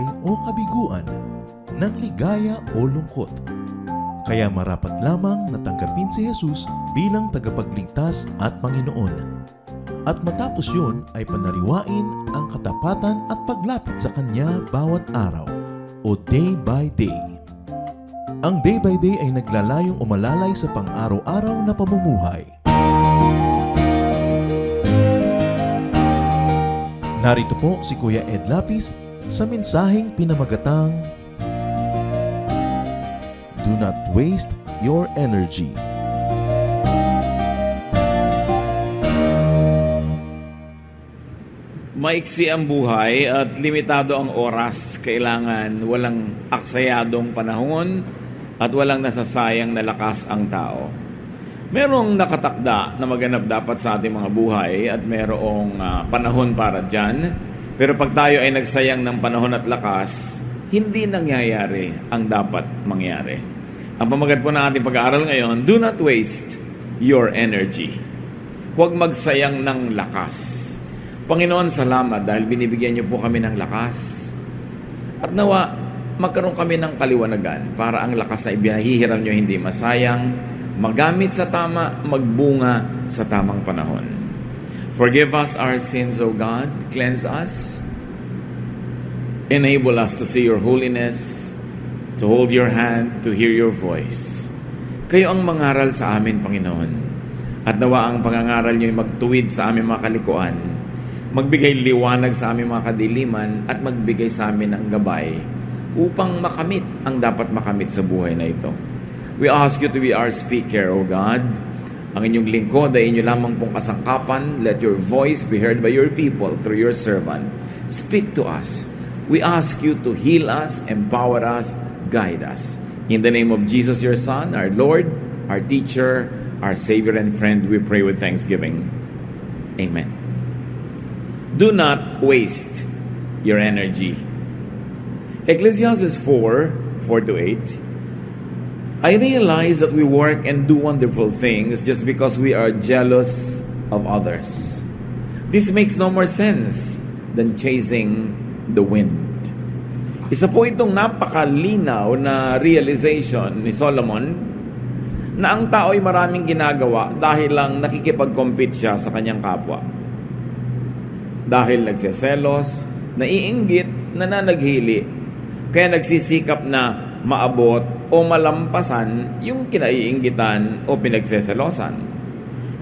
buhay o kabiguan, ng ligaya o lungkot. Kaya marapat lamang na tanggapin si Jesus bilang tagapagligtas at Panginoon. At matapos yun ay panariwain ang katapatan at paglapit sa Kanya bawat araw o day by day. Ang day by day ay naglalayong umalalay sa pang-araw-araw na pamumuhay. Narito po si Kuya Ed Lapis sa mensaheng pinamagatang Do not waste your energy. Maiksi ang buhay at limitado ang oras. Kailangan walang aksayadong panahon at walang nasasayang na lakas ang tao. Merong nakatakda na maganap dapat sa ating mga buhay at merong panahon para dyan. Pero pag tayo ay nagsayang ng panahon at lakas, hindi nangyayari ang dapat mangyari. Ang pamagat po ng ating pag-aaral ngayon, do not waste your energy. Huwag magsayang ng lakas. Panginoon, salamat dahil binibigyan niyo po kami ng lakas. At nawa, magkaroon kami ng kaliwanagan para ang lakas na ibinahihiram niyo hindi masayang, magamit sa tama, magbunga sa tamang panahon. Forgive us our sins, O God. Cleanse us. Enable us to see your holiness, to hold your hand, to hear your voice. Kayo ang mangaral sa amin, Panginoon. At nawa ang pangangaral niyo ay magtuwid sa aming mga kalikuan, magbigay liwanag sa aming mga kadiliman, at magbigay sa amin ng gabay upang makamit ang dapat makamit sa buhay na ito. We ask you to be our speaker, O God. Ang inyong lingkod ay inyo lamang pong kasangkapan. Let your voice be heard by your people through your servant. Speak to us. We ask you to heal us, empower us, guide us. In the name of Jesus, your Son, our Lord, our teacher, our Savior and friend, we pray with thanksgiving. Amen. Do not waste your energy. Ecclesiastes 4:4-8. I realize that we work and do wonderful things just because we are jealous of others. This makes no more sense than chasing the wind. Isa po itong napakalinaw na realization ni Solomon na ang tao ay maraming ginagawa dahil lang nakikipag-compete siya sa kanyang kapwa. Dahil nagseselos, naiinggit, nananaghili, kaya nagsisikap na maabot o malampasan yung kinaiinggitan o pinagseselosan.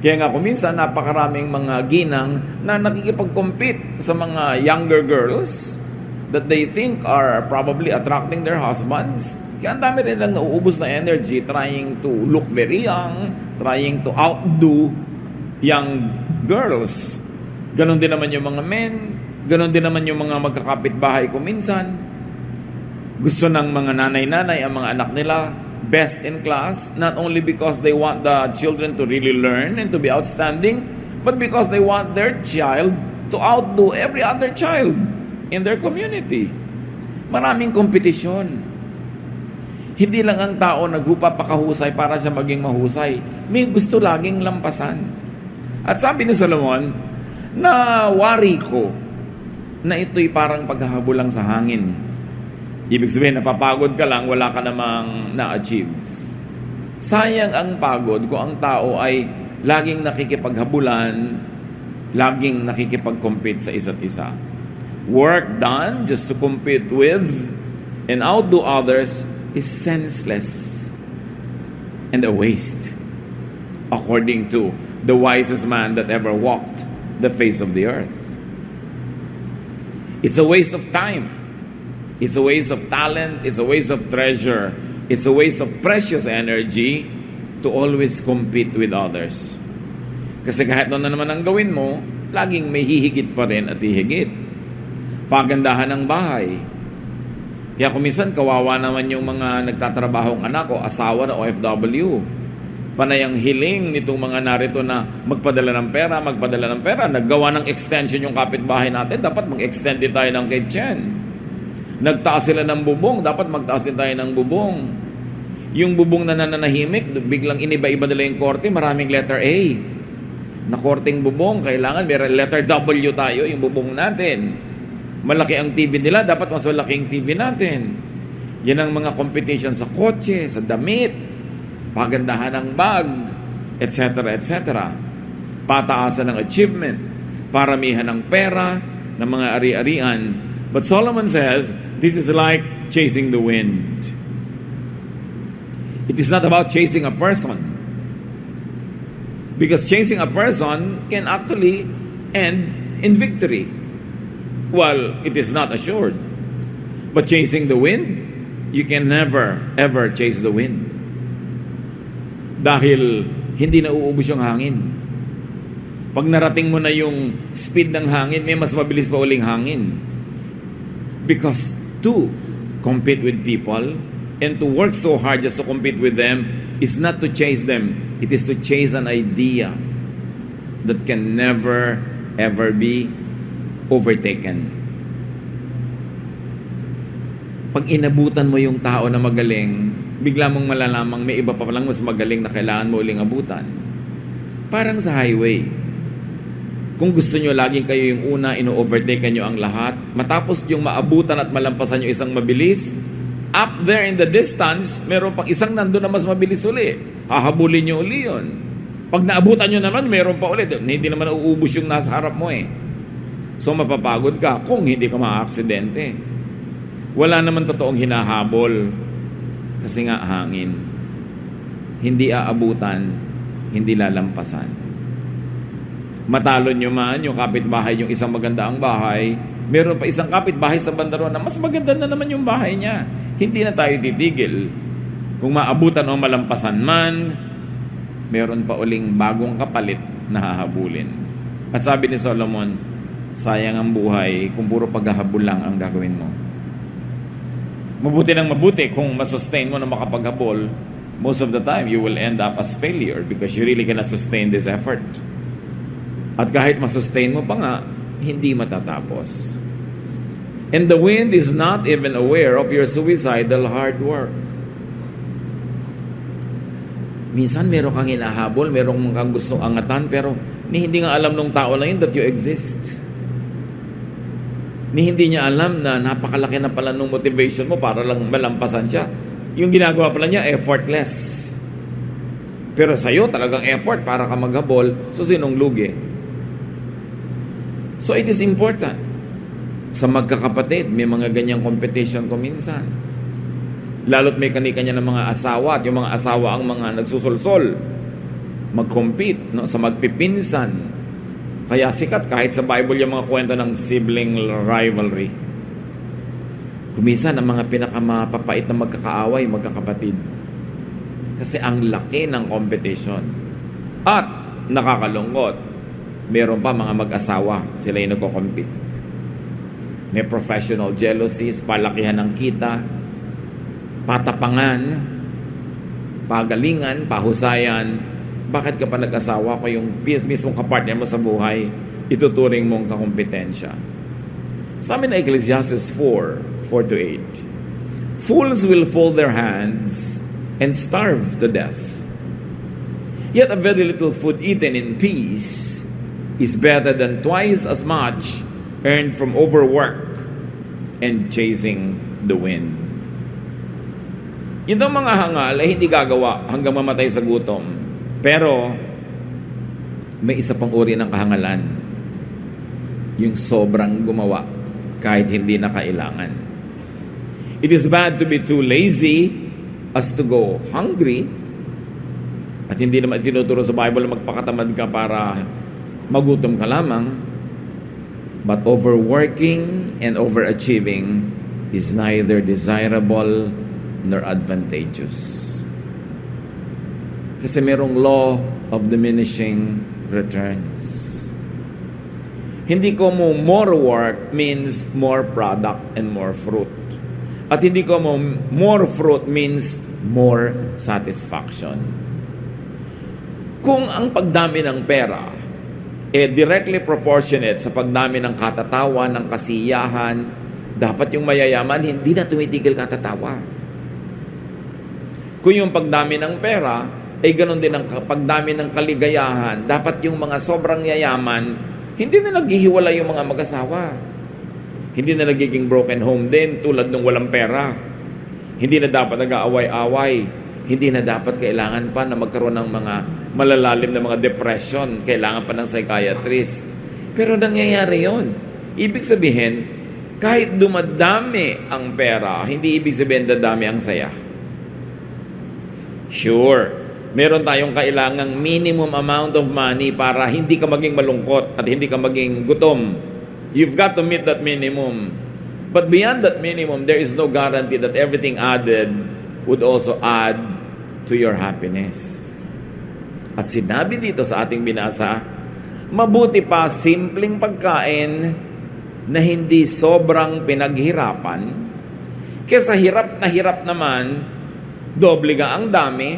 Kaya nga kuminsan napakaraming mga ginang na nakikipag-compete sa mga younger girls that they think are probably attracting their husbands. Kaya ang dami rin lang nauubos na energy trying to look very young, trying to outdo young girls. Ganon din naman yung mga men, ganon din naman yung mga magkakapit-bahay kuminsan. Gusto ng mga nanay-nanay ang mga anak nila best in class, not only because they want the children to really learn and to be outstanding, but because they want their child to outdo every other child in their community. Maraming kompetisyon. Hindi lang ang tao naghupa-pakahusay para siya maging mahusay. May gusto laging lampasan. At sabi ni Solomon, na wari ko na ito'y parang paghahabol lang sa hangin. Ibig sabihin, napapagod ka lang, wala ka namang na-achieve. Sayang ang pagod kung ang tao ay laging nakikipaghabulan, laging nakikipag-compete sa isa't isa. Work done just to compete with and outdo others is senseless and a waste, according to the wisest man that ever walked the face of the earth. It's a waste of time. It's a waste of talent. It's a waste of treasure. It's a waste of precious energy to always compete with others. Kasi kahit noon na naman ang gawin mo, laging may hihigit pa rin at hihigit. Pagandahan ng bahay. Kaya kuminsan kawawa naman yung mga nagtatrabahong anak o asawa na OFW. Panay ang hiling nitong mga narito na magpadala ng pera. Naggawa ng extension yung kapitbahay natin, dapat mag-extend din tayo ng kitchen. Nagtaas sila ng bubong, dapat magtaas din tayo ng bubong. Yung bubong na nananahimik, biglang iniba-iba nila yung korte, maraming letter A. Na korteng bubong, kailangan may letter W tayo, yung bubong natin. Malaki ang TV nila, dapat mas malaki ang TV natin. Yan ang mga competition sa kotse, sa damit, pagandahan ng bag, etc. etc. Pataasan ng achievement, paramihan ng pera, ng mga ari-arian. But Solomon says, this is like chasing the wind. It is not about chasing a person. Because chasing a person can actually end in victory. Well, it is not assured. But chasing the wind, you can never, ever chase the wind. Dahil hindi na uubos yung hangin. Pag narating mo na yung speed ng hangin, may mas mabilis pa uling hangin. Because to compete with people and to work so hard just to compete with them is not to chase them. It is to chase an idea that can never, ever be overtaken. Pag inabutan mo yung tao na magaling, bigla mong malalamang may iba pa palang mas magaling na kailangan mo uling abutan. Parang sa highway. Kung gusto nyo laging kayo yung una, ino-overtake nyo ang lahat, matapos yung maabutan at malampasan nyo isang mabilis, up there in the distance, meron pang isang nandun na mas mabilis uli. Hahabulin nyo uli yun. Pag naabutan nyo naman, meron pa uli. Hindi naman uubos yung nasa harap mo eh. So mapapagod ka kung hindi ka ma-aksidente. Wala naman totoong hinahabol. Kasi nga hangin. Hindi aabutan, hindi lalampasan. Matalo nyo man yung kapitbahay, yung isang maganda ang bahay, meron pa isang kapitbahay sa bandaron na mas maganda na naman yung bahay niya. Hindi na tayo titigil. Kung maabutan o malampasan man, meron pa uling bagong kapalit na hahabulin. At sabi ni Solomon, sayang ang buhay kung puro paghahabol lang ang gagawin mo. Mabuti ng mabuti kung masustain mo na makapaghabol, most of the time you will end up as failure because you really cannot sustain this effort. At kahit masustain mo pa nga, hindi matatapos. And the wind is not even aware of your suicidal hard work. Minsan meron kang hinahabol, meron kang gustong angatan, pero hindi nga alam ng tao na yun that you exist. Hindi niya alam na napakalaki na pala ng motivation mo para lang malampasan siya. Yung ginagawa pala niya, effortless. Pero sa'yo, talagang effort para ka maghabol, so sinong lugi? So it is important. Sa magkakapatid, may mga ganyang competition ko minsan. Lalo't may kanya-kanya ng mga asawa at yung mga asawa ang mga nagsusulsol, mag-compete sa magpipinsan. Kaya sikat kahit sa Bible yung mga kwento ng sibling rivalry. Kumisan ang mga pinakamapapait na magkakaaway, magkakapatid. Kasi ang laki ng competition. At nakakalungkot, meron pa mga mag-asawa, sila yung nagko-compete. May professional jealousies, palakihan ng kita, patapangan, pagalingan, pahusayan. Bakit ka pa nag-asawa ko yung mismong kapartner mo sa buhay, ituturing mong kakompetensya? Sa amin na Ecclesiastes 4:4-8, fools will fold their hands and starve to death. Yet a very little food eaten in peace is better than twice as much earned from overwork and chasing the wind. Yun ang mga hangal ay hindi gagawa hanggang mamatay sa gutom. Pero may isa pang uri ng kahangalan, yung sobrang gumawa kahit hindi na kailangan. It is bad to be too lazy as to go hungry. At hindi naman tinuturo sa Bible na magpakatamad ka para magutom ka lamang. But overworking and overachieving is neither desirable nor advantageous. Kasi merong law of diminishing returns. Hindi ko mo more work means more product and more fruit. At hindi ko mo more fruit means more satisfaction. Kung ang pagdami ng pera directly proportionate sa pagdami ng katatawa, ng kasiyahan, dapat yung mayayaman hindi na tumitigil katatawa. Kung yung pagdami ng pera ay ganoon din ang pagdami ng kaligayahan, dapat yung mga sobrang yayaman, hindi na naghihiwalay yung mga mag-asawa. Hindi na nagiging broken home din tulad nung walang pera. Hindi na dapat nag-aaway-away. Hindi na dapat kailangan pa na magkaroon ng mga malalalim na mga depression. Kailangan pa ng psychiatrist. Pero nangyayari yon. Ibig sabihin, kahit dumadami ang pera, hindi ibig sabihin dadami ang saya. Sure, meron tayong kailangang minimum amount of money para hindi ka maging malungkot at hindi ka maging gutom. You've got to meet that minimum. But beyond that minimum, there is no guarantee that everything added would also add to your happiness. At sinabi dito sa ating binasa, mabuti pa simpleng pagkain na hindi sobrang pinaghirapan, kesa hirap na hirap naman, doble nga ang dami,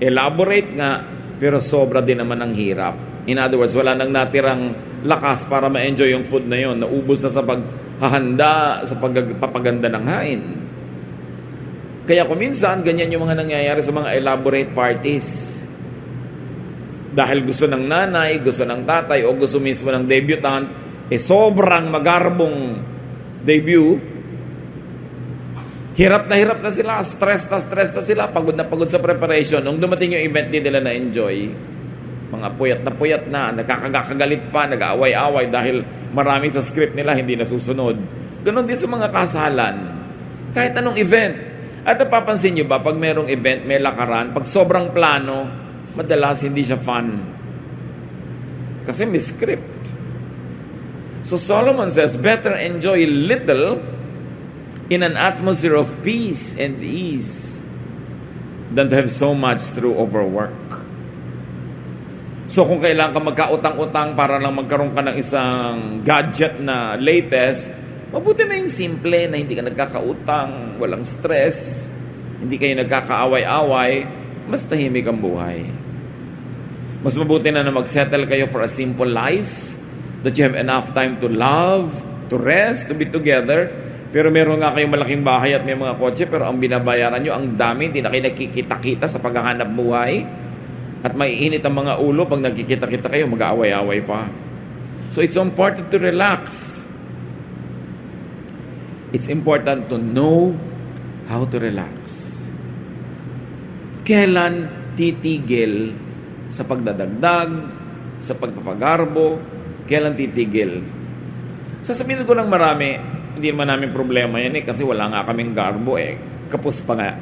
elaborate nga, pero sobra din naman ang hirap. In other words, wala nang natirang lakas para ma-enjoy yung food na yon. Naubos na sa paghahanda, sa pagpapaganda ng hain. Kaya kung minsan, ganyan yung mga nangyayari sa mga elaborate parties. Dahil gusto ng nanay, gusto ng tatay, o gusto mismo ng debutant, sobrang magarbong debut, hirap na sila, stress na sila, pagod sa preparation. Nung dumating yung event, di nila na-enjoy. Mga puyat na, nagkakagalit pa, nag-aaway-away dahil marami sa script nila hindi nasusunod. Ganon din sa mga kasalan. Kahit anong event. At napapansin nyo ba, pag merong event, may lakaran, pag sobrang plano, madalas hindi siya fun. Kasi may script. So Solomon says, better enjoy little in an atmosphere of peace and ease than to have so much through overwork. So kung kailangan ka magkautang-utang para lang magkaroon ka ng isang gadget na latest, mabuti na yung simple na hindi ka nagkakautang, walang stress, hindi kayo nagkakaaway-away, mas tahimik ang buhay. Mas mabuti na mag-settle kayo for a simple life, that you have enough time to love, to rest, to be together. Pero meron nga kayong malaking bahay at may mga kotse, pero ang binabayaran nyo, ang dami, hindi na kayo nagkikita-kita sa paghahanap buhay. At maiinit ang mga ulo pag nagkikita-kita kayo, mag-aaway-away pa. So it's important to relax. It's important to know how to relax. Kailan titigil sa pagdadagdag, sa pagpapagarbo, kailan titigil? Sasabihin ko ng marami, hindi naman namin problema yan kasi wala nga kaming garbo kapos pa nga.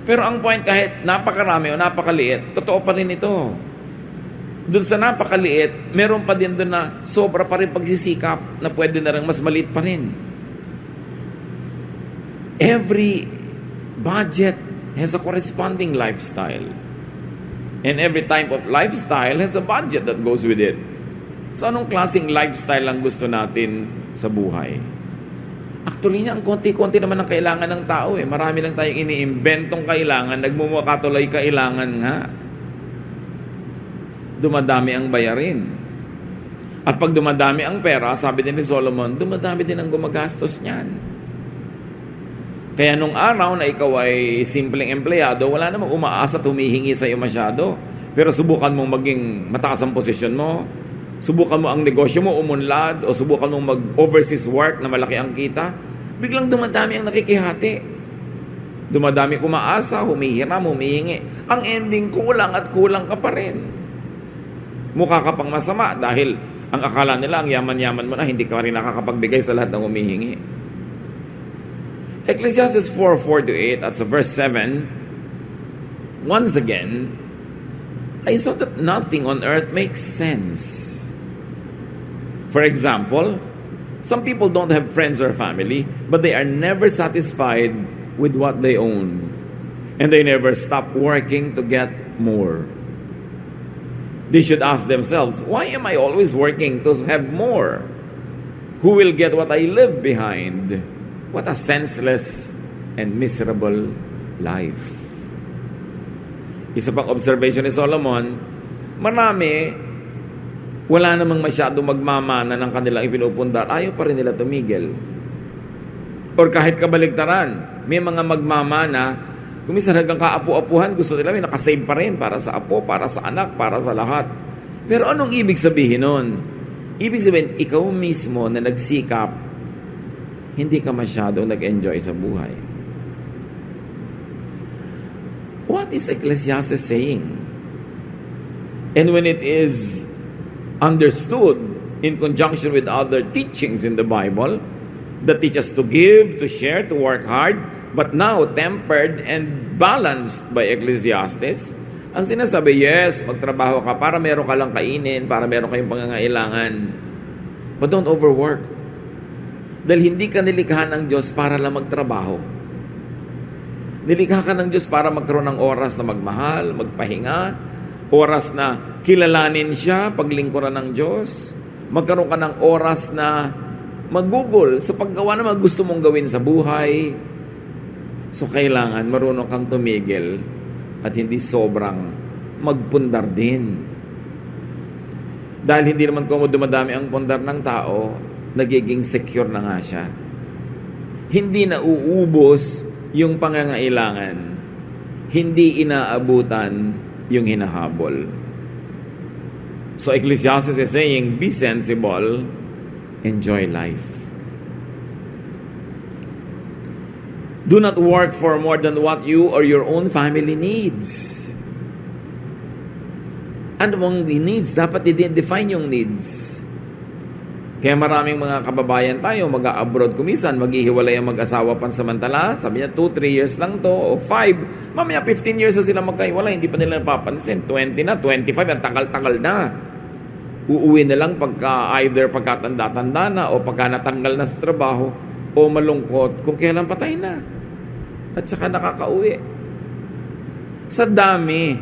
Pero ang point, kahit napakarami o napakaliit, totoo pa rin ito. Doon sa napakaliit, meron pa din doon na sobra pa rin pagsisikap na pwede na rin mas maliit pa rin. Every budget has a corresponding lifestyle. And every type of lifestyle has a budget that goes with it. So anong klaseng lifestyle ang gusto natin sa buhay? Actually ang konti-konti naman ang kailangan ng tao Marami lang tayong iniimbentong kailangan, nagmumukha tuloy kailangan nga. Dumadami ang bayarin. At pag dumadami ang pera, sabi din ni Solomon, dumadami din ang gumagastos niyan. Kaya nung araw na ikaw ay simpleng empleyado, wala namang umaasa at humihingi sa iyo masyado. Pero subukan mong maging mataas ang posisyon mo, subukan mo ang negosyo mo umunlad, o subukan mong mag-overseas work na malaki ang kita, biglang dumadami ang nakikihati. Dumadami umaasa, humihiram, humihingi. Ang ending, kulang at kulang ka pa rin. Mukha ka pang masama dahil ang akala nila, ang yaman-yaman mo na, hindi ka rin nakakapagbigay sa lahat ng humihingi. Ecclesiastes 4:4-8 at sa verse 7, once again, I saw that nothing on earth makes sense. For example, some people don't have friends or family, but they are never satisfied with what they own. And they never stop working to get more. They should ask themselves, why am I always working to have more? Who will get what I leave behind? What a senseless and miserable life. Isa pang observation ni Solomon, marami, wala namang masyadong magmamana ng kanilang ipinupundar, ayaw pa rin nila tumigil. Or kahit kabaligtaran, may mga magmamana, kung minsan hanggang kaapu-apuhan, gusto nila may nakasave pa rin para sa apo, para sa anak, para sa lahat. Pero anong ibig sabihin nun? Ibig sabihin, ikaw mismo na nagsikap hindi ka masyadong nag-enjoy sa buhay. What is Ecclesiastes saying? And when it is understood in conjunction with other teachings in the Bible that teach us to give, to share, to work hard, but now tempered and balanced by Ecclesiastes, ang sinasabi, yes, magtrabaho ka para meron ka lang kainin, para meron kayong pangangailangan. But don't overwork. Dahil hindi ka nilikha ng Diyos para lang magtrabaho. Nilikha ka ng Diyos para magkaroon ng oras na magmahal, magpahinga, oras na kilalanin siya, paglingkuran ng Diyos, magkaroon ka ng oras na maggugol sa paggawa ng mga gusto mong gawin sa buhay. So kailangan marunong kang tumigil at hindi sobrang magpundar din. Dahil hindi naman kung dumadami ang pundar ng tao, nagiging secure na nga siya. Hindi na uubos yung pangangailangan. Hindi inaabutan yung hinahabol. So Ecclesiastes is saying, be sensible, enjoy life. Do not work for more than what you or your own family needs. Ano mong needs? Dapat i-define yung needs. Kaya maraming mga kababayan tayo mag-a-abroad kumisan, maghihiwalay ang mag-asawa pansamantala. Sabi niya, 2-3 years lang to, o 5. Mamaya 15 years na sila magkahiwalay, hindi pa nila napapansin. 20 na, 25, ang tagal-tagal na. Uuwi na lang either pagkatanda-tanda na o pagka natanggal na sa trabaho o malungkot kung kailan patay na. At saka nakakauwi. Sa dami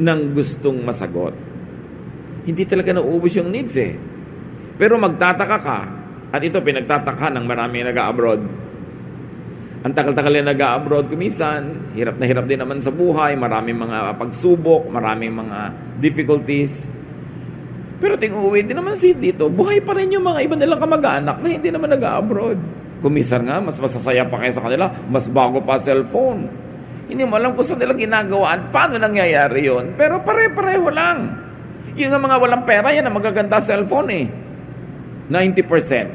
ng gustong masagot. Hindi talaga nauubos yung needs eh. Pero magtataka ka, at ito pinagtataka ng maraming nag-a-abroad. Ang tagal-tagal na nag-a-abroad kumisan, hirap na hirap din naman sa buhay, maraming mga pagsubok, maraming mga difficulties. Pero ting-uwi din naman dito, buhay pa rin yung mga iba nilang kamag-anak na hindi naman nag-a-abroad. Kumisan nga, mas masasaya pa kayo sa kanila, mas bago pa cellphone. Hindi mo alam kung saan nila ginagawa at paano nangyayari yon. Pero pare-pareho lang. Yung nga mga walang pera, yan ang magaganda cellphone eh. 90%.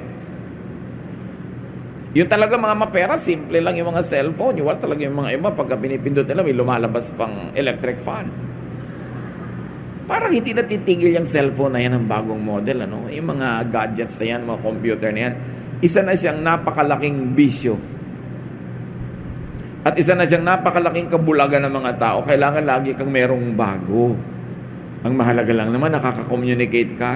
Yung talaga mga mapera, simple lang yung mga cellphone. Yung wala talaga yung mga iba, pagka pinipindot nila, may lumalabas pang electric fan. Parang hindi natitigil yung cellphone na yan ang bagong model. Ano? Yung mga gadgets na yan, mga computer na yan, isa na siyang napakalaking bisyo. At isa na siyang napakalaking kabulagan ng mga tao. Kailangan lagi kang merong bago. Ang mahalaga lang naman, nakaka-communicate ka.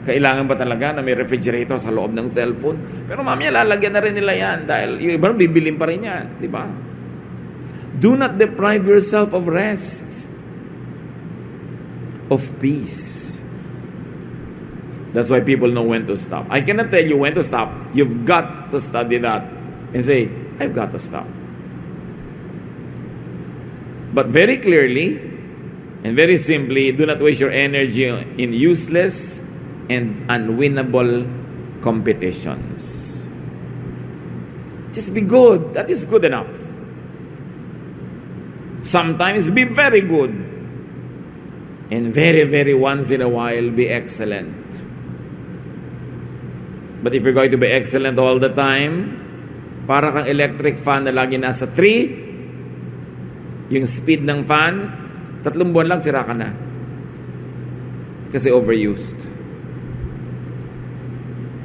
Kailangan ba talaga na may refrigerator sa loob ng cellphone? Pero mamaya lalagyan na rin nila yan dahil yung iba bibilin pa rin yan. Di ba? Do not deprive yourself of rest. Of peace. That's why people know when to stop. I cannot tell you when to stop. You've got to study that and say, I've got to stop. But very clearly and very simply, do not waste your energy in useless and unwinnable competitions. Just be good. That is good enough. Sometimes be very good. And very, very once in a while, be excellent. But if you're going to be excellent all the time, para kang electric fan na lagi nasa 3, yung speed ng fan, 3 buwan lang sira ka na. Kasi overused.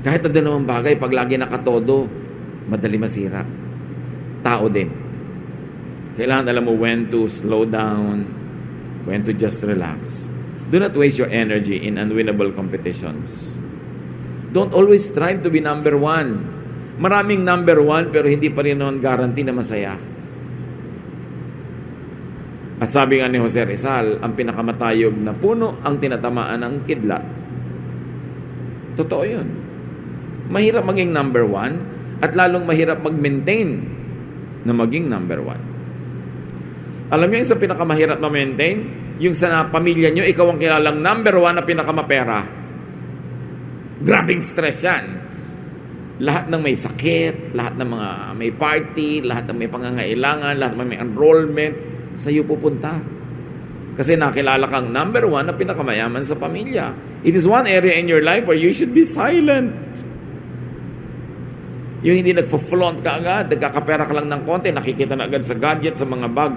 Kahit na doon naman bagay, pag lagi nakatodo, madali masira. Tao din. Kailangan alam mo when to slow down, when to just relax. Do not waste your energy in unwinnable competitions. Don't always strive to be number 1. Maraming number 1 pero hindi pa rin naman guarantee na masaya. At sabi nga ni Jose Rizal, ang pinakamatayog na puno ang tinatamaan ng kidlat. Totoo yun. Mahirap maging number 1 at lalong mahirap mag-maintain na maging number 1. Alam niyo yung sa pinakamahirap ma-maintain? Yung sa pamilya niyo, ikaw ang kilalang number 1 na pinakamapera. Grabing stress yan. Lahat ng may sakit, lahat ng mga may party, lahat ng may pangangailangan, lahat ng may enrollment, sa iyo pupunta. Kasi nakilala kang number 1 na pinakamayaman sa pamilya. It is one area in your life where you should be silent. Yung hindi nagpo-flaunt ka agad, nagkakapera ka lang ng konti, nakikita na agad sa gadget, sa mga bag.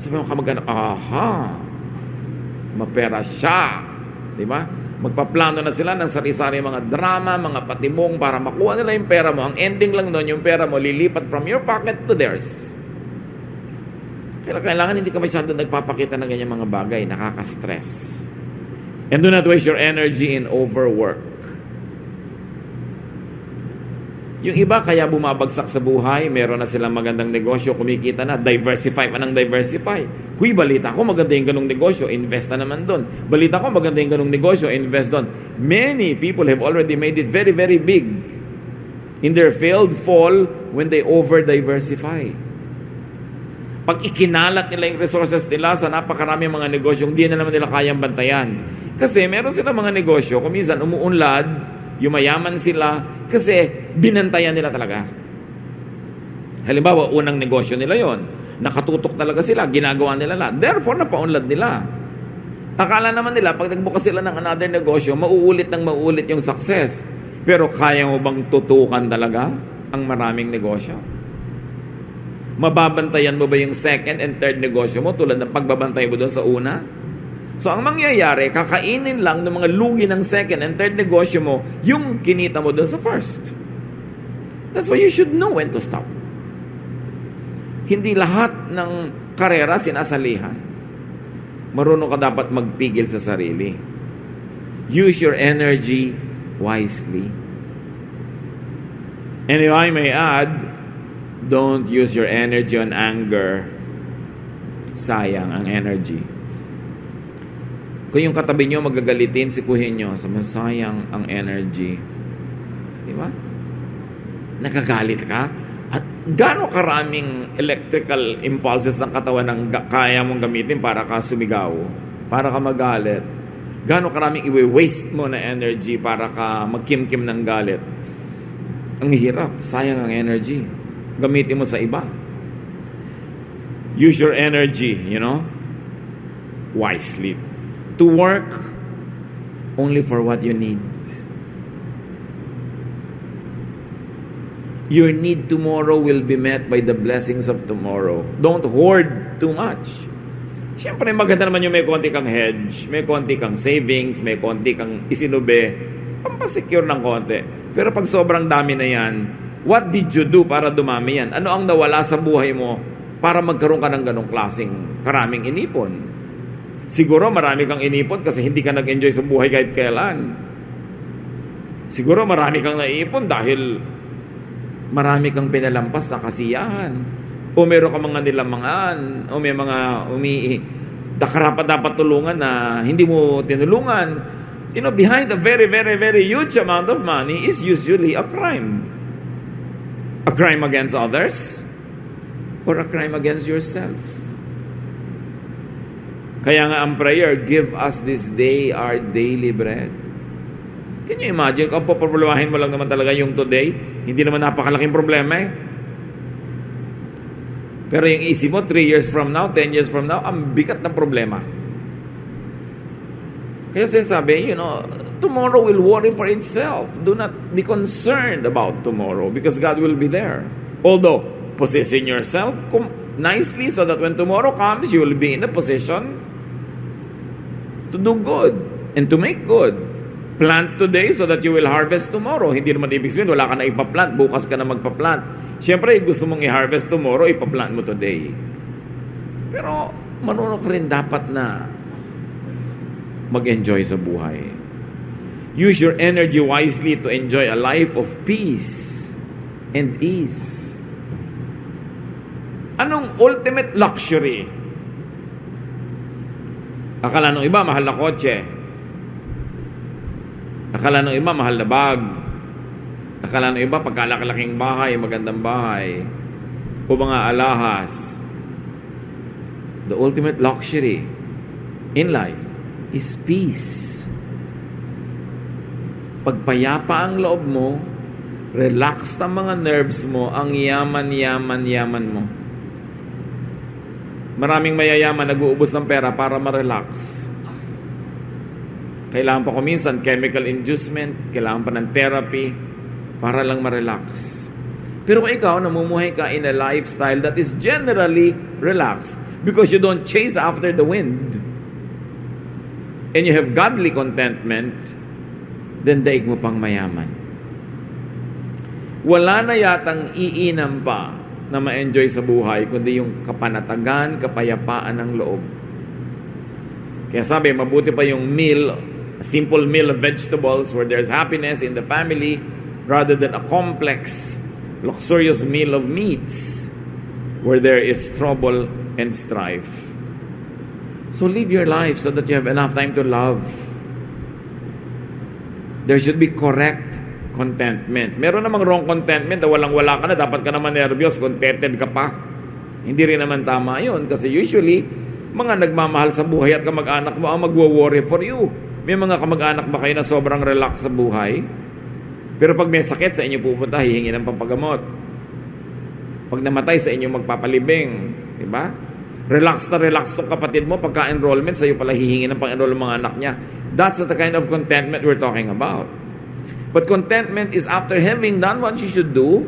Sabi mo kamag-anak, aha, mapera siya. Di ba? Magpaplano na sila ng sari-sari mga drama, mga patibong para makuha nila yung pera mo. Ang ending lang doon, yung pera mo lilipat from your pocket to theirs. Kailangan hindi ka masyado nagpapakita ng ganyan mga bagay. Nakaka-stress. And do not waste your energy in overwork. Yung iba kaya bumabagsak sa buhay, meron na silang magandang negosyo, kumikita na, diversify pa ng diversify. Kuy, balita ko maganda yung ganong negosyo, invest na naman doon. Balita ko maganda yung ganong negosyo, invest doon. Many people have already made it very, very big in their failed fall when they over-diversify. Pag ikinalat nila yung resources nila sa napakarami mga negosyo, hindi na naman nila kayang bantayan. Kasi meron sila mga negosyo, kung minsan umuunlad, yumayaman sila, kasi binantayan nila talaga. Halimbawa, unang negosyo nila yon, nakatutok talaga sila, ginagawa nila lahat. Therefore, napaunlad nila. Akala naman nila, pag nagbukas sila ng another negosyo, mauulit yung success. Pero kaya mo bang tutukan talaga ang maraming negosyo? Mababantayan mo ba yung second and third negosyo mo tulad ng pagbabantay mo doon sa una? So, ang mangyayari, kakainin lang ng mga lugi ng second and third negosyo mo yung kinita mo doon sa first. That's why you should know when to stop. Hindi lahat ng karera sinasalihan. Marunong ka dapat magpigil sa sarili. Use your energy wisely. And if I may add, don't use your energy on anger. Sayang ang energy. Kung yung katabi nyo magagalitin, sikuhin nyo, sayang ang energy. Di ba? Nagagalit ka? At gaano karaming electrical impulses ng katawan ng kaya mong gamitin para ka sumigaw, para ka magalit? Gaano karaming i-waste mo na energy para ka magkimkim ng galit? Ang hirap, sayang ang energy. Gamitin mo sa iba. Use your energy, wisely. To work only for what you need. Your need tomorrow will be met by the blessings of tomorrow. Don't hoard too much. Siyempre, maganda naman yung may konti kang hedge, may konti kang savings, may konti kang isinube, pampasecure ng konti. Pero pag sobrang dami na yan, what did you do para dumami yan? Ano ang nawala sa buhay mo para magkaroon ka ng ganong klaseng karaming inipon? Siguro marami kang inipon kasi hindi ka nag-enjoy sa buhay kahit kailan. Siguro marami kang naipon dahil marami kang pinalampas na kasiyahan. O meron ka mga nilamangan, o may mga dapat tulungan na hindi mo tinulungan. Behind a very, very, very huge amount of money is usually a crime. A crime against others or a crime against yourself. Kaya nga ang prayer, give us this day our daily bread. Can you imagine kung poproblemahin mo lang naman talaga yung today? Hindi naman napakalaking problema eh. Pero yung isip mo, 3 years from now, 10 years from now, ang bigat ng problema. Kaya sinasabi, tomorrow will worry for itself. Do not be concerned about tomorrow because God will be there. Although, position yourself nicely so that when tomorrow comes, you will be in a position to do good and to make good. Plant today so that you will harvest tomorrow. Hindi naman ibig sabihin, wala ka na ipaplant, bukas ka na magpaplant. Siyempre, gusto mong i-harvest tomorrow, ipaplant mo today. Pero, marunong ka rin dapat na mag-enjoy sa buhay. Use your energy wisely to enjoy a life of peace and ease. Anong ultimate luxury? Akala ng iba, mahal na kotse. Akala ng iba, mahal na bag. Akala ng iba, pagkalaki-laking bahay, magandang bahay. O mga alahas. The ultimate luxury in life is peace. Pagpayapa ang loob mo, relax ang mga nerves mo, ang yaman mo. Maraming mayayaman nag-uubos ng pera para ma-relax. Kailangan pa kuminsan chemical inducement, kailangan pa ng therapy para lang ma-relax. Pero kung ikaw, namumuhay ka in a lifestyle that is generally relaxed because you don't chase after the wind, and you have godly contentment, then daig mo pang mayaman. Wala na yatang iinam pa na ma-enjoy sa buhay, kundi yung kapanatagan, kapayapaan ng loob. Kaya sabi, mabuti pa yung meal, a simple meal of vegetables where there's happiness in the family rather than a complex, luxurious meal of meats where there is trouble and strife. So live your life so that you have enough time to love. There should be correct contentment. Meron namang wrong contentment na walang-wala ka na, dapat ka naman nervyos, contented ka pa. Hindi rin naman tama yun kasi usually, mga nagmamahal sa buhay at kamag-anak mo ang magwo-worry for you. May mga kamag-anak ba kayo na sobrang relax sa buhay? Pero pag may sakit sa inyo pupunta, hihingi ng pampagamot. Pag namatay sa inyo magpapalibing. Diba? Relax na relax tong kapatid mo, pagka-enrollment, sa'yo pala hihingi ng pang-enroll ng mga anak niya. That's not the kind of contentment we're talking about. But contentment is after having done what you should do,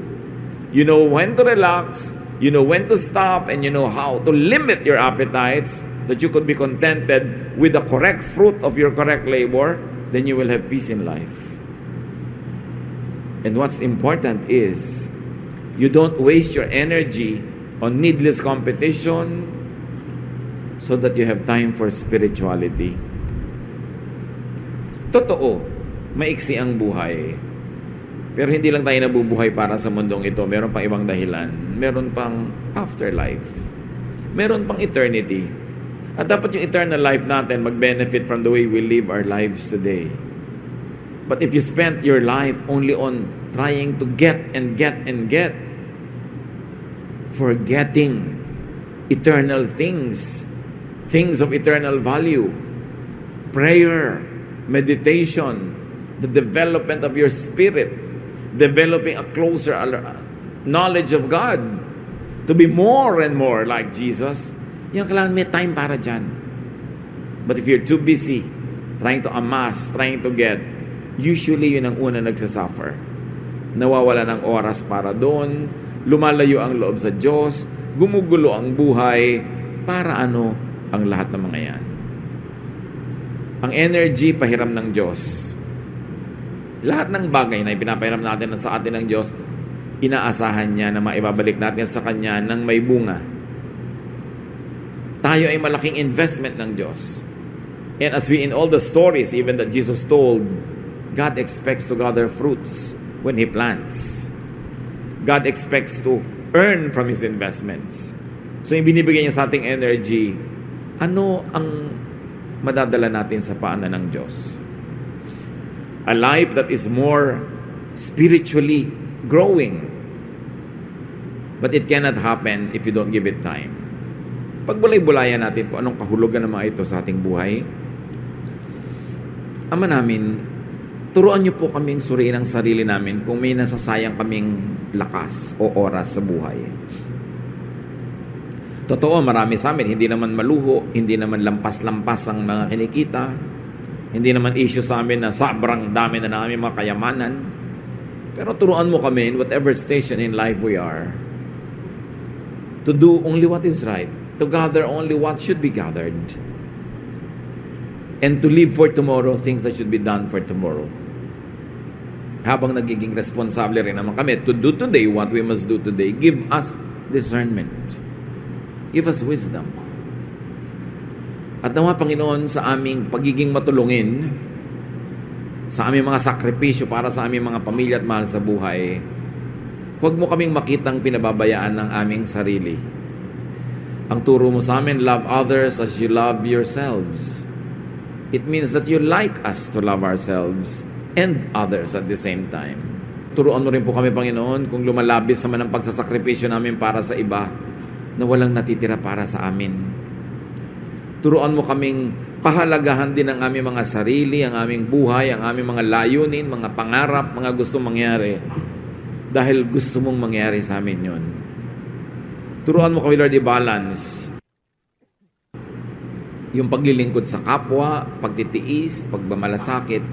you know when to relax, you know when to stop, and you know how to limit your appetites, that you could be contented with the correct fruit of your correct labor, then you will have peace in life. And what's important is, you don't waste your energy on needless competition so that you have time for spirituality. Totoo, maiksi ang buhay. Pero hindi lang tayo nabubuhay para sa mundong ito. Meron pang ibang dahilan. Meron pang afterlife. Meron pang eternity. At dapat yung eternal life natin mag-benefit from the way we live our lives today. But if you spent your life only on trying to get and get and get, forgetting eternal things, things of eternal value, prayer, meditation, the development of your spirit, developing a closer knowledge of God, to be more and more like Jesus, yan kailangan may time para dyan. But if you're too busy trying to amass, trying to get, usually yun ang una nagsasuffer. Nawawala ng oras para doon, lumalayo ang loob sa Diyos, gumugulo ang buhay, para ano ang lahat ng mga yan. Ang energy, pahiram ng Diyos. Lahat ng bagay na ipinapahiram natin sa atin ng Diyos, inaasahan niya na maibabalik natin sa Kanya ng may bunga. Tayo ay malaking investment ng Diyos. And as we in all the stories, even that Jesus told, God expects to gather fruits when He plants. God expects to earn from His investments. So yung binibigay niya sa ating energy, ano ang madadala natin sa paanan ng Diyos? A life that is more spiritually growing. But it cannot happen if you don't give it time. Pagbulay-bulayan natin kung anong kahulugan ng mga ito sa ating buhay. Ama namin, turuan niyo po kaming suriin ang sarili namin kung may nasasayang kaming lakas o oras sa buhay. Totoo, marami sa amin, hindi naman maluho, hindi naman lampas-lampas ang mga kinikita, hindi naman issue sa amin na sobrang dami na namin mga kayamanan. Pero turuan mo kami in whatever station in life we are to do only what is right, to gather only what should be gathered, and to live for tomorrow things that should be done for tomorrow. Habang nagiging responsable rin naman kami to do today what we must do today, give us discernment. Give us wisdom. At nawa, Panginoon, sa aming pagiging matulungin, sa aming mga sakripisyo para sa aming mga pamilya at mahal sa buhay, huwag mo kaming makitang pinababayaan ng aming sarili. Ang turo mo sa amin, love others as you love yourselves. It means that you like us to love ourselves and others at the same time. Turuan mo rin po kami, Panginoon, kung lumalabis naman ang pagsasakripisyo namin para sa iba, na walang natitira para sa amin. Turuan mo kaming pahalagahan din ang aming mga sarili, ang aming buhay, ang aming mga layunin, mga pangarap, mga gustong mangyari. Dahil gusto mong mangyari sa amin yun. Turuan mo kami, Lord, i-balance yung paglilingkod sa kapwa, pagtitiis, pagmamalasakit,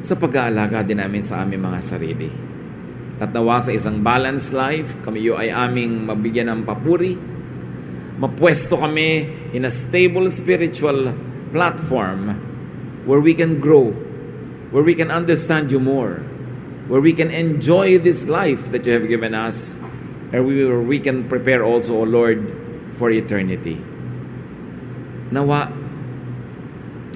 sa pag-aalaga din namin sa aming mga sarili. At nawa sa isang balanced life, kami ay aming mabigyan ng papuri. Mapwesto kami in a stable spiritual platform where we can grow, where we can understand you more, where we can enjoy this life that you have given us, and where we can prepare also, O Lord, for eternity. Nawa,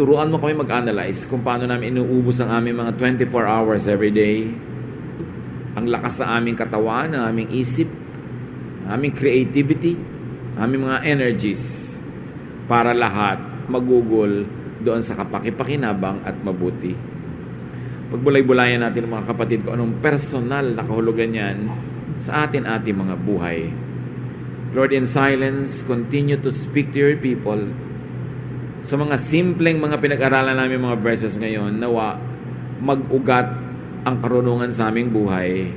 turuan mo kami mag-analyze kung paano namin inuubos ang aming mga 24 hours every day, ang lakas sa aming katawan, ang aming isip, ang aming creativity, aming mga energies para lahat magugol doon sa kapakipakinabang at mabuti. Pagbulay-bulayan natin mga kapatid kung anong personal na kahulugan yan sa ating mga buhay. Lord, in silence, continue to speak to your people. Sa mga simpleng mga pinag-aralan namin mga verses ngayon, nawa mag-ugat ang karunungan sa aming buhay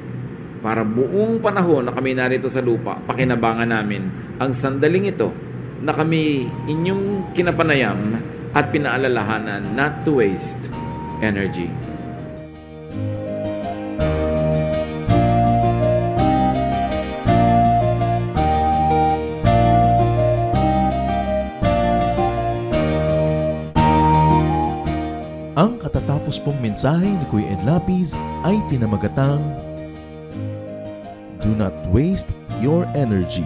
para buong panahon na kami narito sa lupa, pakinabangan namin ang sandaling ito na kami inyong kinapanayam at pinaalalahanan not to waste energy. Ang katatapos pong mensahe ni Kuya Ed Lapis ay pinamagatang Do not waste your energy.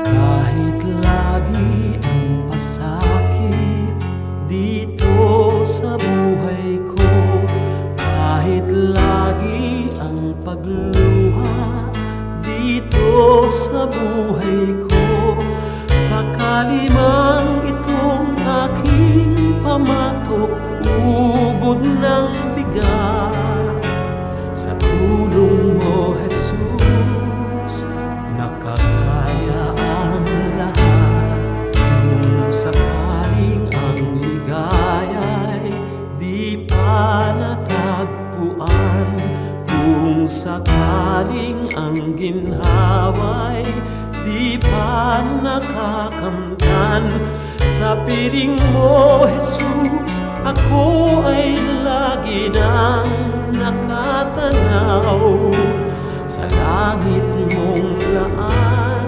Kahit lagi ang pasakit dito sa buhay ko, kahit lagi ang pagluha dito sa buhay ko, sakali man itong aking pamatok, ubod ng bigat, sa tulong mo, Jesus, nakakaya ang lahat. Kung sakaling ang ligaya'y di pa natagpuan, kung sakaling ang ginhawa'y di pa nakakamtan, sa piling mo, Jesus, ako ay lagi nang nakatanaw sa langit mong laan,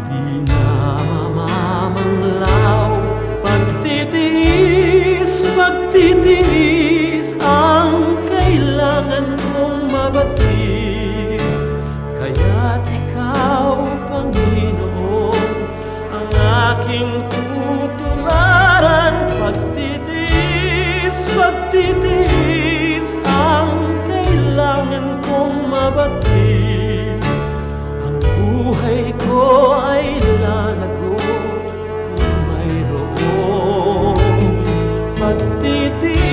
di na mamamanglaw. Pagtitiis ang kailangan kong mabatid, kaya't ikaw, Panginoon, ang aking tutularan. Pagtitiis ang kailangan kong mabatid, ang buhay ko ay lalago kung mayroong pagtitiis.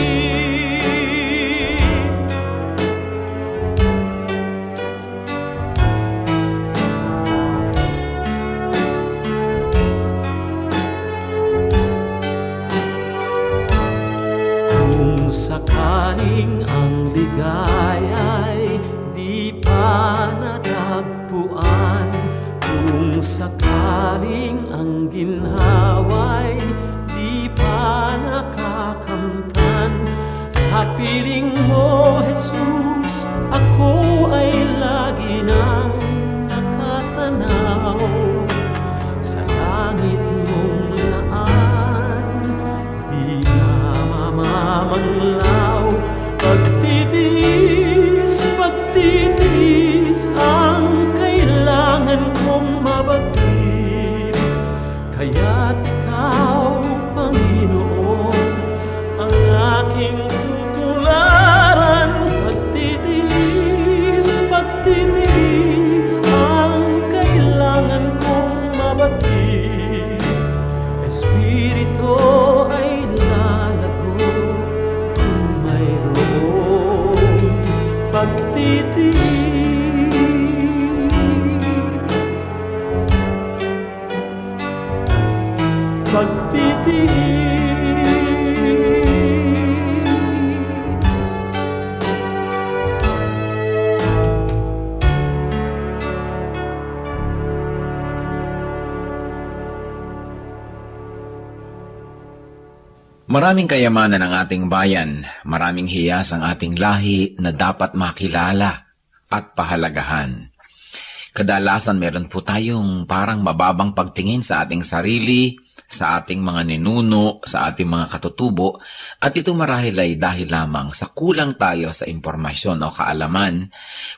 Kung sakaling ang ligaya'y di pa natagpuan, kung sakaling ang ginhawa'y di pa nakakamtan, sa piling mo, Jesus, ako ay lagi nang nakatanaw sa langit mong laan, di na mamamanglaw. Pagtitiis ang kailangan kong mabatid, kaya't ikaw, Panginoon, ang aking tutularan. Pagtitiis ang kailangan kong mabatid, Espiritu ay lalago kung mayroong Maraming kayamanan ang ating bayan, maraming hiyas ang ating lahi na dapat makilala at pahalagahan. Kadalasan meron po tayong parang mababang pagtingin sa ating sarili, sa ating mga ninuno, sa ating mga katutubo, at ito marahil ay dahil lamang sa kulang tayo sa impormasyon o kaalaman,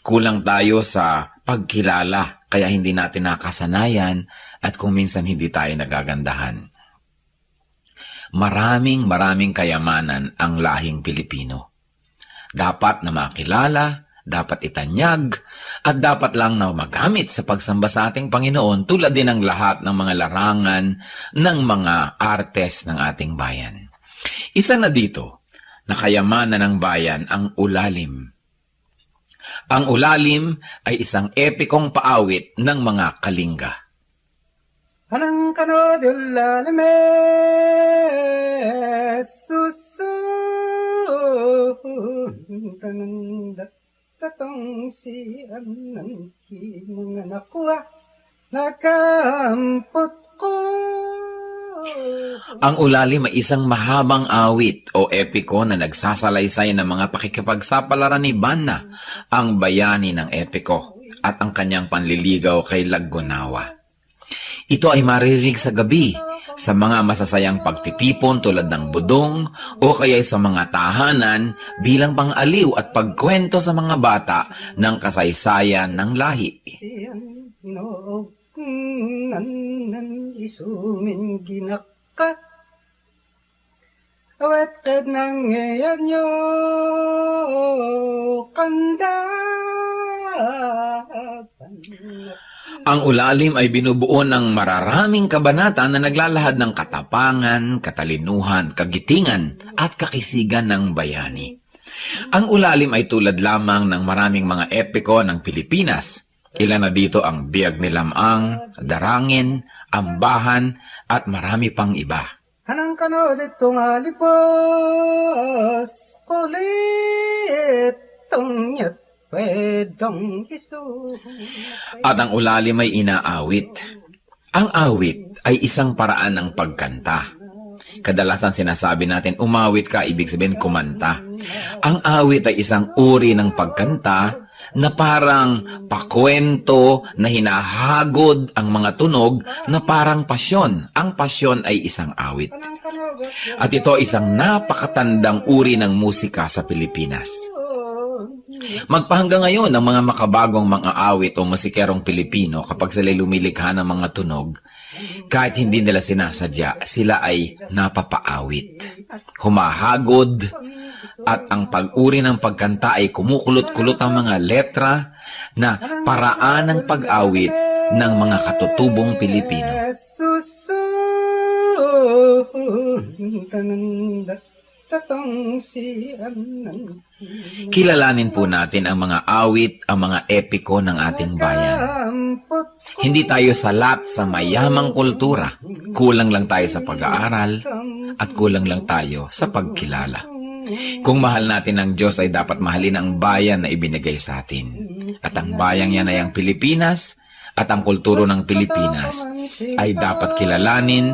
kulang tayo sa pagkilala, kaya hindi natin nakasanayan at kung minsan hindi tayo nagagandahan. Maraming kayamanan ang lahing Pilipino. Dapat na makilala, dapat itanyag, at dapat lang na magamit sa pagsamba sa ating Panginoon tulad din ng lahat ng mga larangan ng mga artes ng ating bayan. Isa na dito, na kayamanan ng bayan ang ulalim. Ang ulalim ay isang epikong paawit ng mga Kalinga. Anang kanodul lalame susundan tatong si anan ki mga nakuha nakampot ko. Ang ulalim ay isang mahabang awit o epiko na nagsasalaysay ng mga pakikipagsapalaran ni Banna, ang bayani ng epiko, at ang kanyang panliligaw kay Laggunawa. Ito ay maririnig sa gabi, sa mga masasayang pagtitipon tulad ng budong o kaya sa mga tahanan bilang pang-aliw at pagkwento sa mga bata ng kasaysayan ng lahi. Siyan nan isumin ginakat awet kad nang ngayon nyo kanda. Ang ulalim ay binubuo ng mararaming kabanata na naglalahad ng katapangan, katalinuhan, kagitingan at kakisigan ng bayani. Ang ulalim ay tulad lamang ng maraming mga epiko ng Pilipinas. Ilan na dito ang Biyag ni Lamang, Darangin, Ambahan at marami pang iba. Anang kanod itong alipos kulit tong yat pwedong isu. At ang ulalim ay inaawit. Ang awit ay isang paraan ng pagkanta. Kadalasan sinasabi natin, umawit ka, ibig sabihin kumanta. Ang awit ay isang uri ng pagkanta na parang pakwento na hinahagod ang mga tunog na parang pasyon. Ang pasyon ay isang awit. At ito isang napakatandang uri ng musika sa Pilipinas. Magpahanggang ngayon ang mga makabagong mga awit o musikerong Pilipino kapag sila lumilikha ng mga tunog, kahit hindi nila sinasadya, sila ay napapaawit, humahagod, at ang pag-uri ng pagkanta ay kumukulot-kulot ang mga letra na paraan ng pag-awit ng mga katutubong Pilipino. Kilalanin po natin ang mga awit, ang mga epiko ng ating bayan. Hindi tayo salat sa mayamang kultura. Kulang lang tayo sa pag-aaral at kulang lang tayo sa pagkilala. Kung mahal natin ang Diyos ay dapat mahalin ang bayan na ibinigay sa atin. At ang bayang yan ay ang Pilipinas at ang kulturo ng Pilipinas ay dapat kilalanin,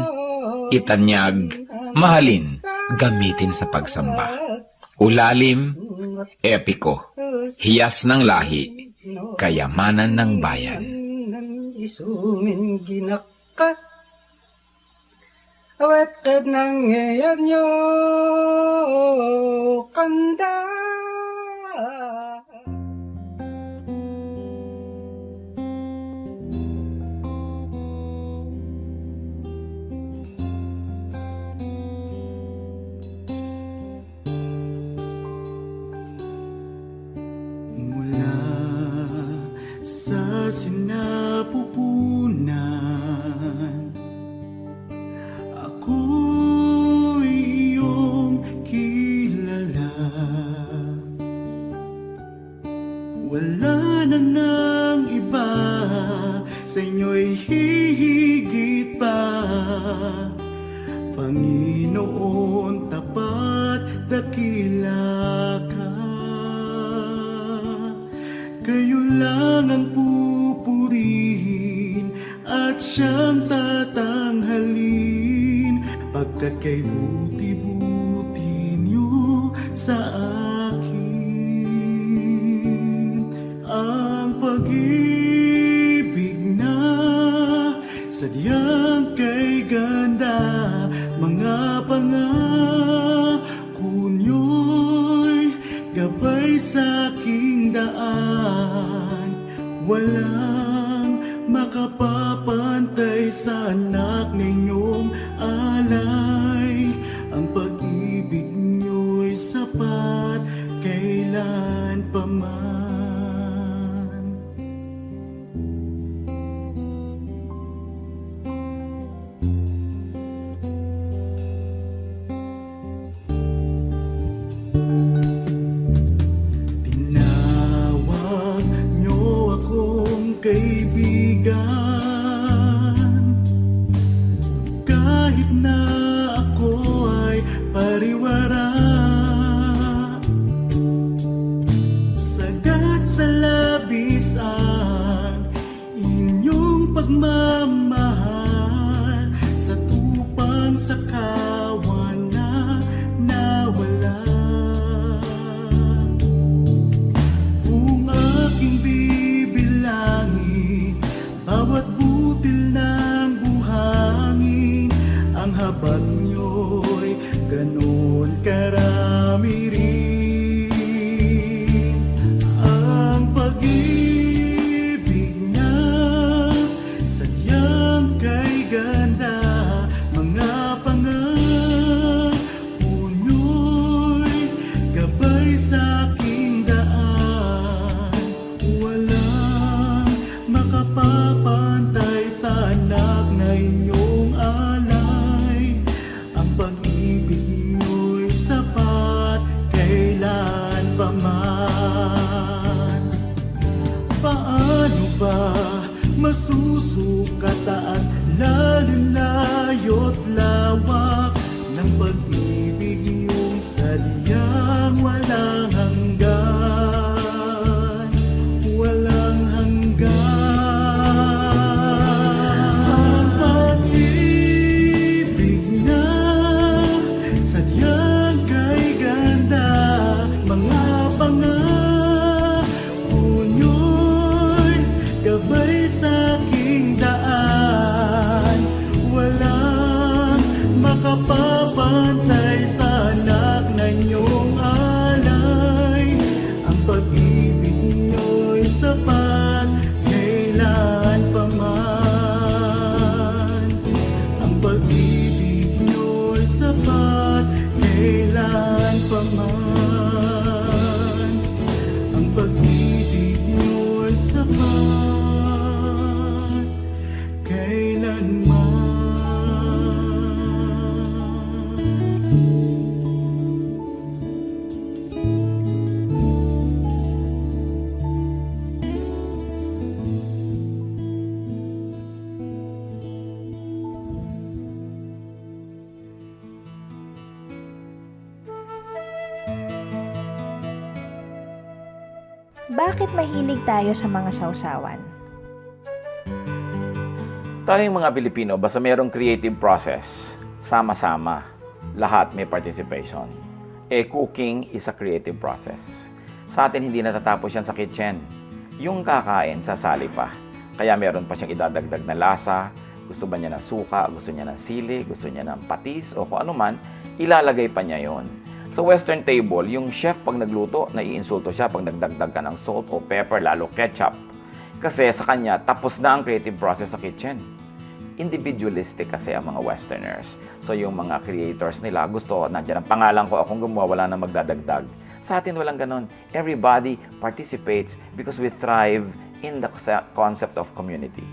itanyag, mahalin, gamitin sa pagsamba. Ulalim, epiko, hiyas ng lahi, kayamanan ng bayan. Isumin ginakat awet kad nang ngayon nyo kanda. Mula sa sinapupunan, ako'y iyong kilala. Wala na nang iba, sa inyo'y hihigit pa. Panginoon, tapat, dakila ka. Kayo lang ang pupurihin at siyang tatanghalin, pagkat kay buti-buti sa akin ang pag-ibig na sadyang kay ganda. Mga pangako niyo'y gabay sa aking daan. Walang makapapantay sa anak ninyong alay. Ang pag-ibig niyo'y sapat kailan pa man. Tinawag niyo akong kaibigan, kahit na ako ay pariwara. Sagad sa labis ang inyong pagmamahal, sa tupang sa kawan na nawala. Kung aking bibilangin bawat butil ng buhangin, ang habag niyo'y ganon karami rin. Ang pag-ibig niya sadyang kay ganda. Mga pangako niyo'y gabay sa aking daan. Walang makapapantay sa anak na inyong alay. Ang pag-ibig niyo'y sapat kailan pa man. Paano ba masusukat taas, lalim, layo't lawak ng pag-ibig niyong sadyang walang hanggan, walang hanggan. Ang pag-ibig na sadyang kay ganda. Mga pangako niyo'y gabay sa aking daan. Walang makapapantay sa anak na inyong alay. Ang pag-ibig niyo'y sapat kailan pa man. Ang pag-ibig niyo'y sapat kailan pa man. Ang pag-ibig niyo'y sapat kailanman. Bakit mahilig tayo sa mga sausawan? Tayong mga Pilipino, basta mayroong creative process, sama-sama, lahat may participation. Cooking is a creative process. Sa atin, hindi natatapos yan sa kitchen. Yung kakain, sasali pa. Kaya meron pa siyang idadagdag na lasa. Gusto ba niya ng suka, gusto niya ng sili, gusto niya ng patis, o kung ano man, ilalagay pa niya yon. Sa Western table, yung chef pag nagluto, naiinsulto siya pag nagdagdag ka ng salt o pepper, lalo ketchup. Kasi sa kanya, tapos na ang creative process sa kitchen. Individualistic kasi ang mga Westerners. So yung mga creators nila, gusto, nandiyan ang pangalan ko, akong gumawa, wala na magdadagdag. Sa atin walang ganon. Everybody participates because we thrive in the concept of community.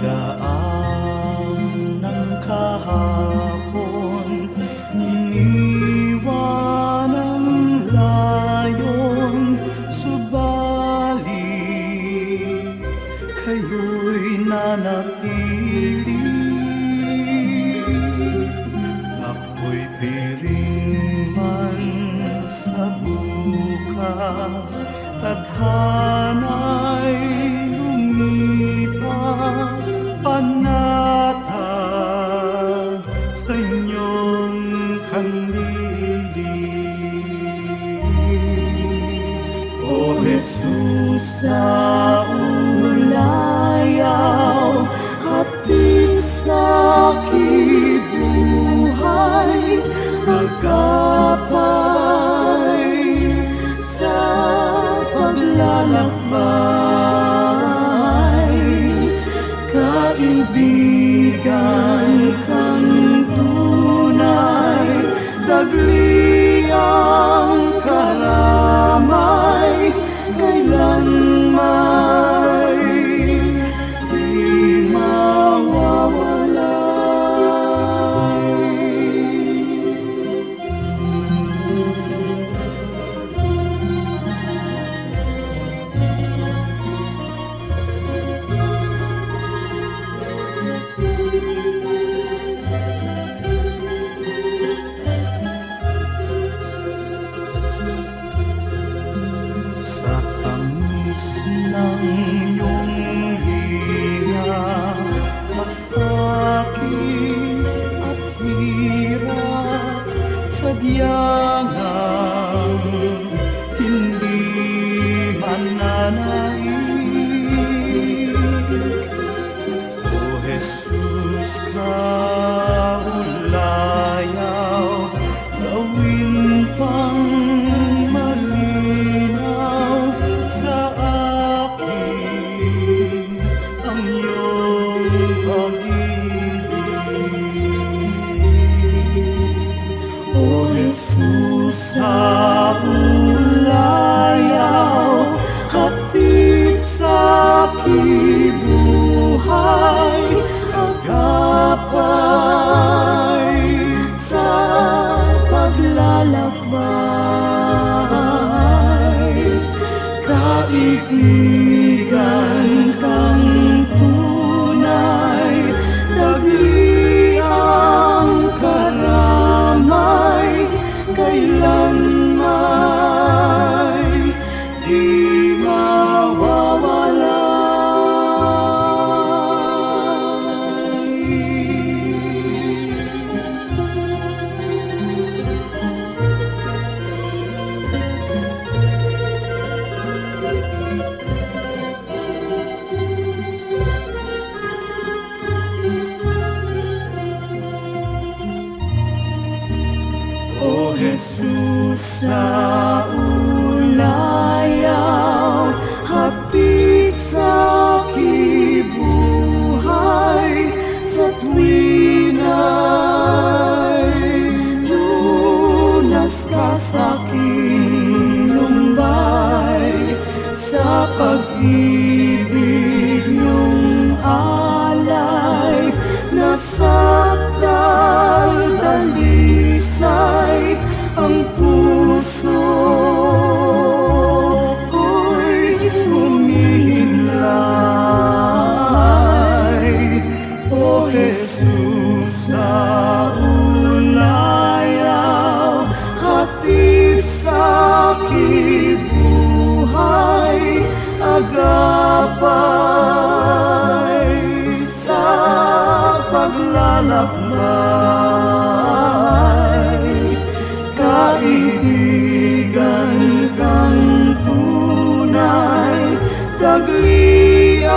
Nagdaan ng kahapon, iniwan ang layon kang tunay, dagliang karamay, kailanman di sa tamis ng iyong hiya, masakit at hirap, sadyang hindi mananaig. O Jesus, kaulayaw, gawin pang malinaw sa akin ang iyong pag-ibig. O Jesus, sa ulayaw, hatid sa aking buhay, agapay sa paglalakbay. Kaibigan kang tunay, dagliang karamay, kailanman di O Jesus, sa ulayaw, hatid sa aking buhay, sa tuwing ay lunas ka sa aking lumbay, sa pag-ibig niyong alay, nasa dalisay ang puso ko'y humihimlay. O Jesus, sa ulayaw, hatid sa aking buhay, agapay sa paglalakbay. Kaibigan kang tunay, dagliang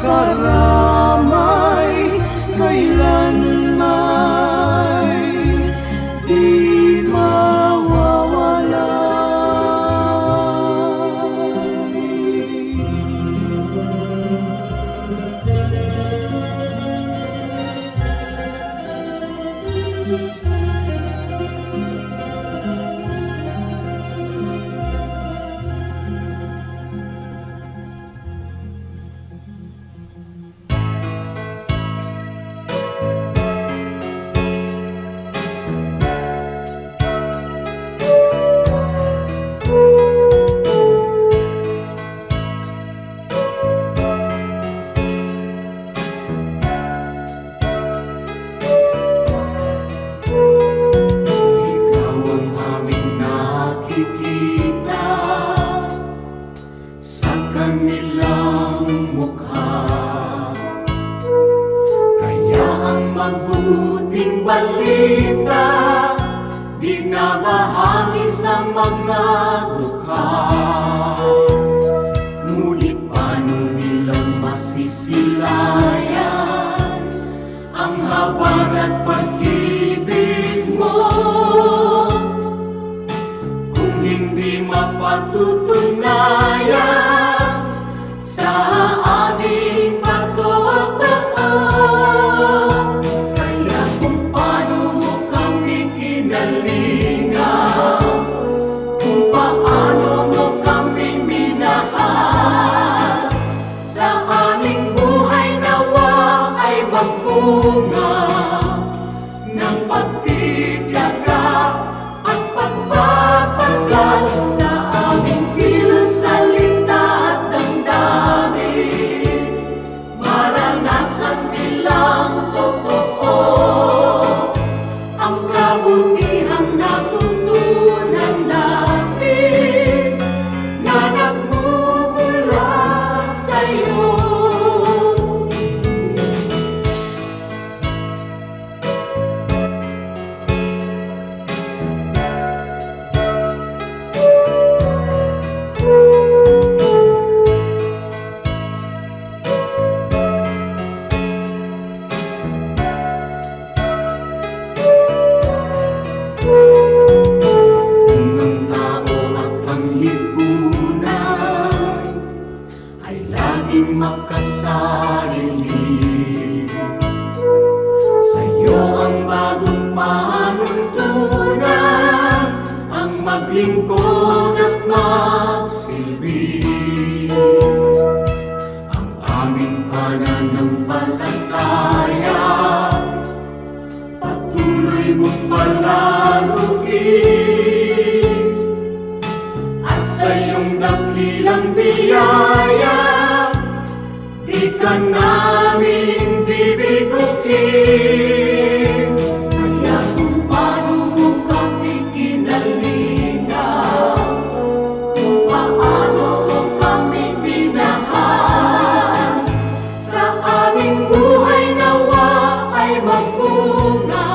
karamay, kailanman di Ikaw ang aming nakikita sa kanilang mukha, kaya ang mabuting balita binabahagi sa mga dukha. Ngunit paano nilang masisilayan ang habag at pag-ibig mo kung hindi mapatutunayan sa aming patotoo? bunga ng pagtitiyaga at pagpapagal sa aming kilos, salita at damdamin. Maranasan nilang totoo ang kabutihang natutunan natin na nagmumula sa'yo. Kung ang tao at ang lipunan ay laging makasarili, sa'yo ang bagong panuntunan, ang maglingkod at magsilbi. Ang aming pananampalataya patuloy mong palaluin, at sa iyong dakilang biyaya di ka namin bibiguin. Kaya kung paano mo kami kinalingan, kung paano mo kami minahal, sa aming buhay nawa ay magbunga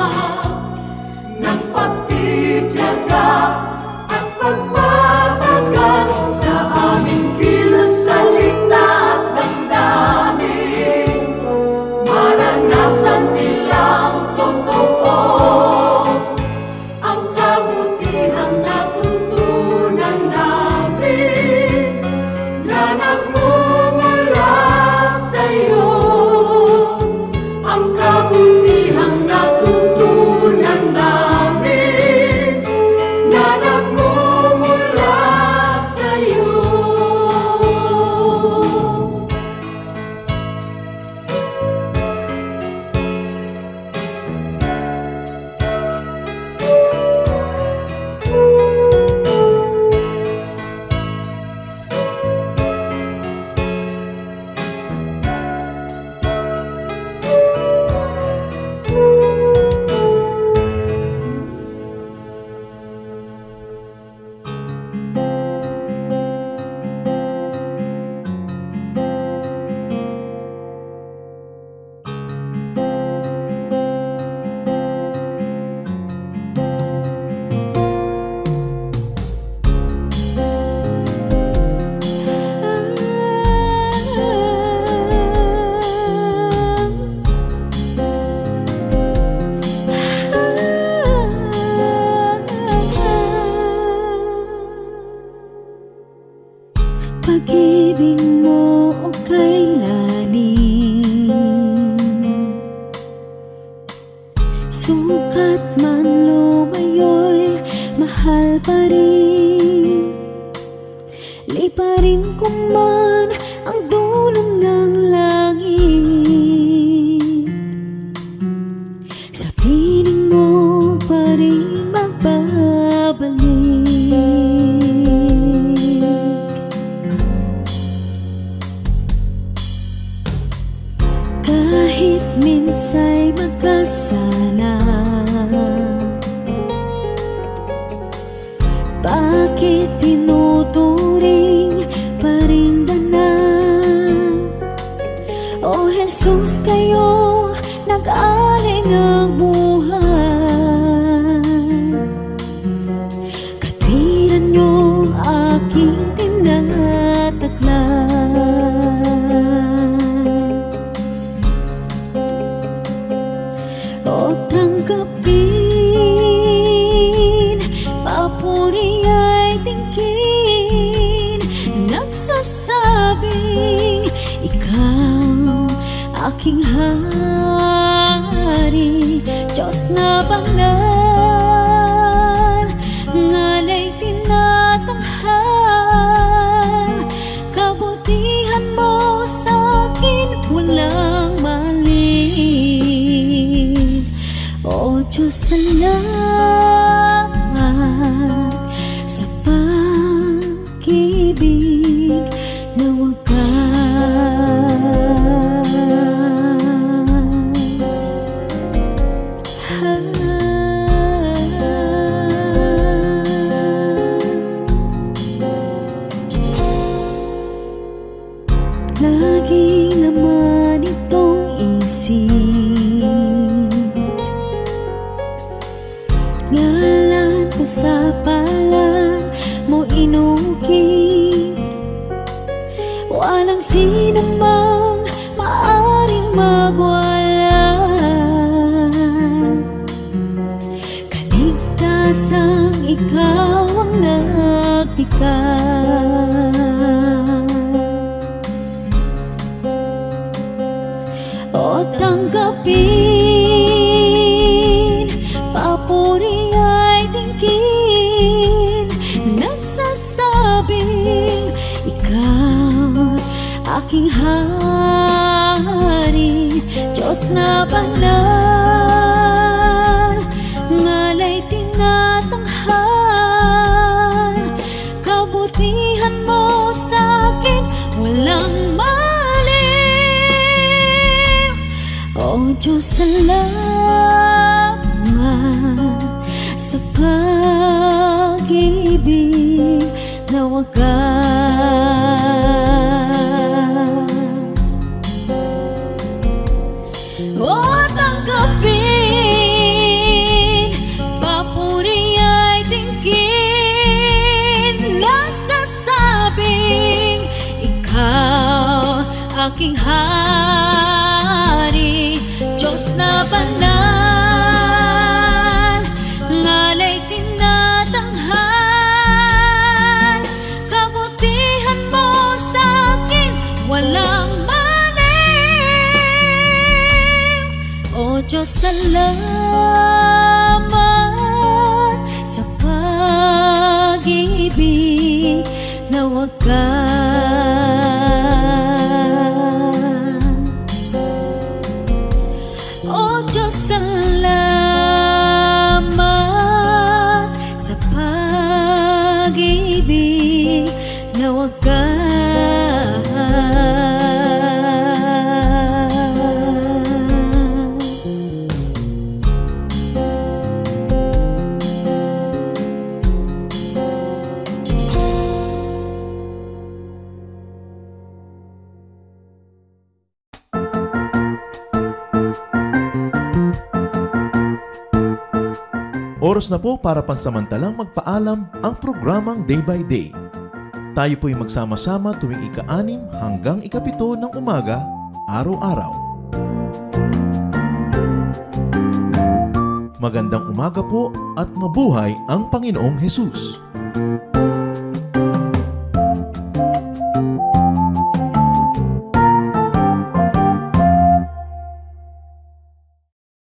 ng pagtitiyaga at pagpapagal sa aming kilos, salita at damdamin. Maranasan nilang totoo ang kabutihang natutunan namin na nagmumula sa'yo. Ang kabutihang natutunan namin na nagmumula sa'yo. Pag-ibig mo o kailanin, sukat man lumayo'y mahal pa rin. Liparin ko man ang dulong ng langit, sa piling mo pa rin magbabalik. Kahit minsa'y magkasala, bakit tinuturing pa rin danan? O Jesus, kayo nag-aling ang buhay, katwiran niyong aking tinataglan. O tanggapin, papuri ay tingkin, nagsasabing ikaw aking hari, Diyos na banal, ngalay tinatanghal. Kabutihan mo sa'kin walang mali. Diyos, salamat sa pag-ibig na wagas. Lagi naman itong isip, ngalan ko sa palad mo inukit. Walang sino mang maaring magwala. Kaligtasang ikaw ang nagpikas. O tanggapin, papuri ay tingin, nagsasabing ikaw aking hari, Diyos na banal, ngalay tinatanghal. Kabutihan mo sa'kin walang mali. O Diyos, salamat sa pag-ibig na wagas. O tanggapin, papuri ay tingin, nagsasabing ikaw aking hari, Diyos na banal, ngalay tinatanghal. Kabutihan mo sa'kin walang mali. O Diyos, salamat sa pag-ibig na wagas. O Diyos, salamat sa pag-ibig na wagas. Oras na po para pansamantalang magpaalam ang programang Day by Day. Tayo po'y magsama-sama tuwing ika-6 hanggang ika-7 ng umaga, araw-araw. Magandang umaga po at mabuhay ang Panginoong Hesus!